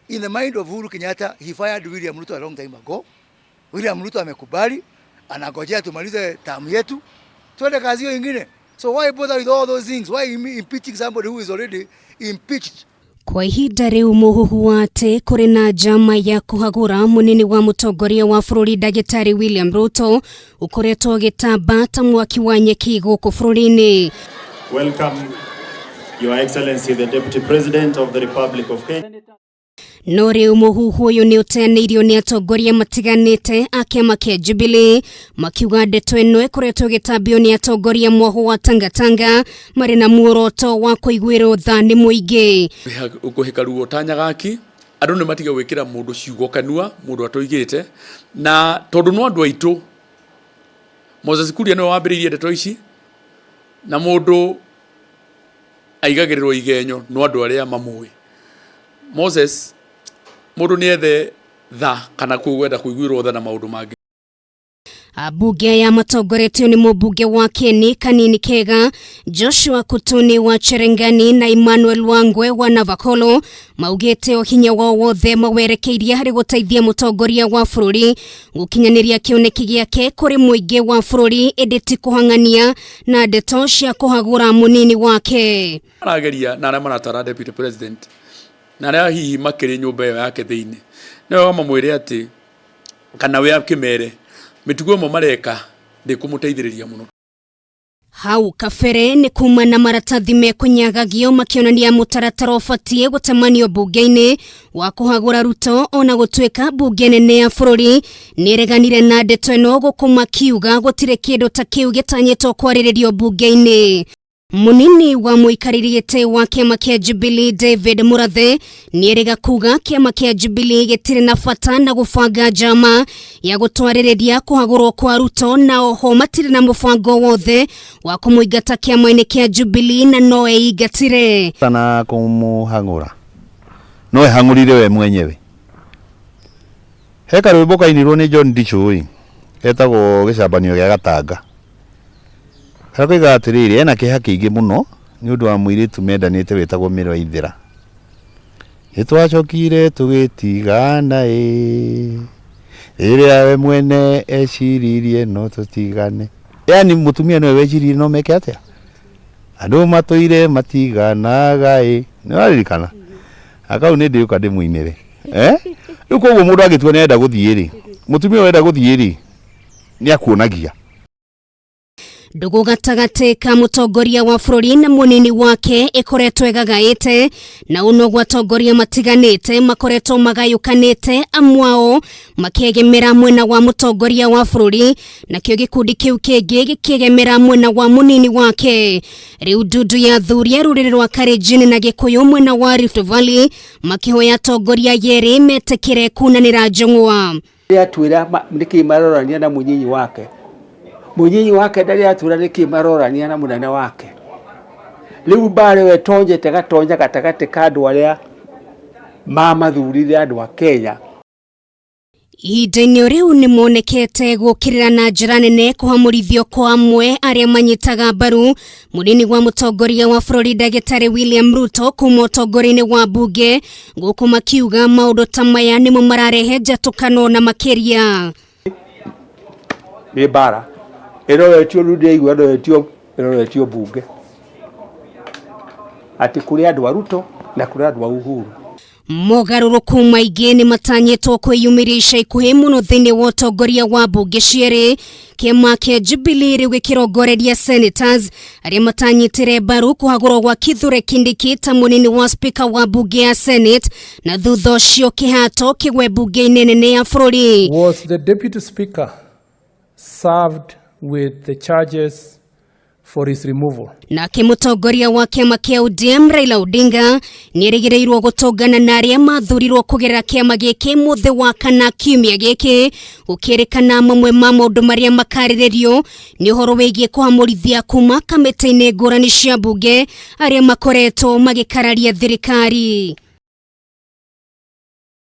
In the mind of Uhuru Kenyatta, he fired William Ruto a long time ago. William Ruto amekubali, anagojea tumalize term yetu, tuende kazi hiyo ingine. So why bother with all those things? Why impeaching somebody who is already impeached? Kwa ihinda riu muhuhu wate kuri na njama ya kuhagura munini wa mutongoria wa bururi Ndagĩtarĩ William Ruto ukoretwo gitamba ta mwaki wa nyeki guku bururi-ini. Welcome, Your Excellency, the Deputy President of the Republic of Kenya. No riu muhuhu uyu ni uteanĩirio ni atongoria matiganĩte a kiama kia Jubilee makiuga ndeto ĩno ĩkoretwo gĩtambio ni atongoria mwoho wa Tangatanga marĩ na muoroto wa kũiguĩrwo tha nĩ mũingĩ. Ũkũhĩka ruo tanyagaki andũ nĩ matiga gwĩkĩra mũndũ ciugo kanua mũndũ atoigĩte na tondũ no andũ aitũ Moses Kuria no wambĩrĩirie ndeto ici na mũndũ aigagĩrĩrwo igenyo no andũ arĩa mamũĩ. Moses mũndũ nĩ ethe tha kana kwenda kũiguĩrwo tha na maũndũ mangĩ. Ambunge ya matongoretio ni mũmbunge wa Kieni Kanini Kega, Joshua Kutuni wa Cherengani na Emmanuel Wangwe wa Navakolo maugĩte hinya wa wothe mawerekeirie harĩ gũteithia mũtongoria wa bururi gũkinyanĩria kĩoneki gĩake kũrĩ mũingĩ wa bururi ĩndĩ ti kũhang'ania na ndeto cia kũhagũra munini wake. Arageria na arĩa maratara Deputy President na arĩa hihi makĩrĩ nyũmba ĩyo yake thĩinĩ nĩwe mamwĩre atĩ kana we akĩmere mĩtugo mo mareka ndĩkũmũteithĩrĩria mũno. Hau kabere nĩ kuma na maratathi mekũnyagagio makĩonania mũtaratara ũbatiĩ gũtemanio bunge-inĩ wa kũhagũra Ruto ona gũtuĩka bunge nene ya bururi nĩreganire na ndeto ĩno gũkũ makiuga gũtirĩ kĩndũ ta kĩu gĩtanyĩtwo kwarĩrĩrio bunge-inĩ. Munini wa mũikarĩri gĩtĩ wa kiama kia Jubilee David Murathe nĩerĩga kuga kiama kia Jubilee gĩtirĩ na bata na gũbanga njama ya gũtwarĩrĩria kũhagũrwo kwa Ruto na oho matirĩ na mũbango wothe wa kũmũingata kiama-inĩ kia Jubilee na no eingatire. Sana kũmũhagũra no ehang'ũrire we mwenyewe. Heka rwĩmbo kainirwo nĩ John Ndichũĩ etagwo gĩcambanio gĩa Gatanga. Harakoiga atĩrĩrĩ ena kĩeha kĩingĩ mũno nĩ ũndũ wa mũirĩtu mendanĩte wĩtagwo Mĩrwa Ithera. Nĩtwacokire tũgĩtigana rĩrĩa we mwene eciririe no tũtigane. Yani mũtumia nĩwe weciririe no meke atĩa? Andũ matũire matiganaga nĩwaririkana? Akau nĩ ndĩũka ndĩmũinĩre. Rĩu koguo mũndũ agĩtua nĩenda gũthiĩ mũtumia wenda gũthiĩ nĩakuonagia. Ndugu gatagatĩ ka mũtongoria wa bururi na munini wake ĩkoretwo ĩgagaĩte na uno gwatongoria matiganĩte makoretwo magayũkanĩte amwao makĩegemera mwena wa mũtongoria wa bururi na kĩo gĩkundi kĩu kĩngĩ gĩkĩegemera mwena wa munini wake. Rĩu ndundu ya athuri a ruriri rwa Kalenjin na Gikuyu mwena wa Rift Valley makĩhoya atongoria yerĩ metikire kunanĩra njũng'wa. Atwĩra nĩkĩ marorania na mũnyinyi wake. Munini wake ndari atura nĩkĩ marorania na mũnene wake. Rĩu mbare we tonjete gatonya gatagatĩ ka andũ arĩa mamathurire andũ a Kenya. Ihinda-inĩ rĩu nĩ monekete gũkĩrĩra na njĩra nene kũhamũrithio kwa amwe arĩa manyitaga mbaru munini wa mũtongoria wa bururi Ndagĩtarĩ William Ruto kuma ũtongoria-inĩ wa bunge gũkũ makiuga maũndũ ta maya nĩmo mararehe njatũkano na makĩria. Nĩ mbara ĩroretio rũndĩ igua ĩroretio bunge atĩ kũrĩ andũ a Ruto na kũrĩ andũ a Uhuru. Mogarũrũku maingĩ nĩ matanyĩtwo kwĩyumĩria ica ikuhĩ mũno thĩinĩ wa ũtongoria wa bunge cierĩ. Kiama kia Jubilee rĩu gĩkĩrongoreria senators arĩa matanyitire mbaru kũhagũrwo gwa Kithure Kindiki ta munini wa speaker wa bunge ya Senate na thutha ũcio kĩhato kĩgwe bunge-inĩ nene ya bururi. Was the deputy speaker served with the charges for his removal? Nake mũtongoria wa kiama kia ODM Raila Odinga nĩerĩgĩrĩirwo gũtũngana na arĩa mathurirwo kũgerera kiama gĩkĩ mũthĩ wa kana kiumia gĩkĩ gũkĩrĩkana mamwe ma maũndũ marĩa makarĩrĩrio nĩ ũhoro wĩgiĩ kũhamũrithia kuma kamĩtĩ-inĩ ngũrani cia bunge arĩa makoretwo magĩkararia thirikari.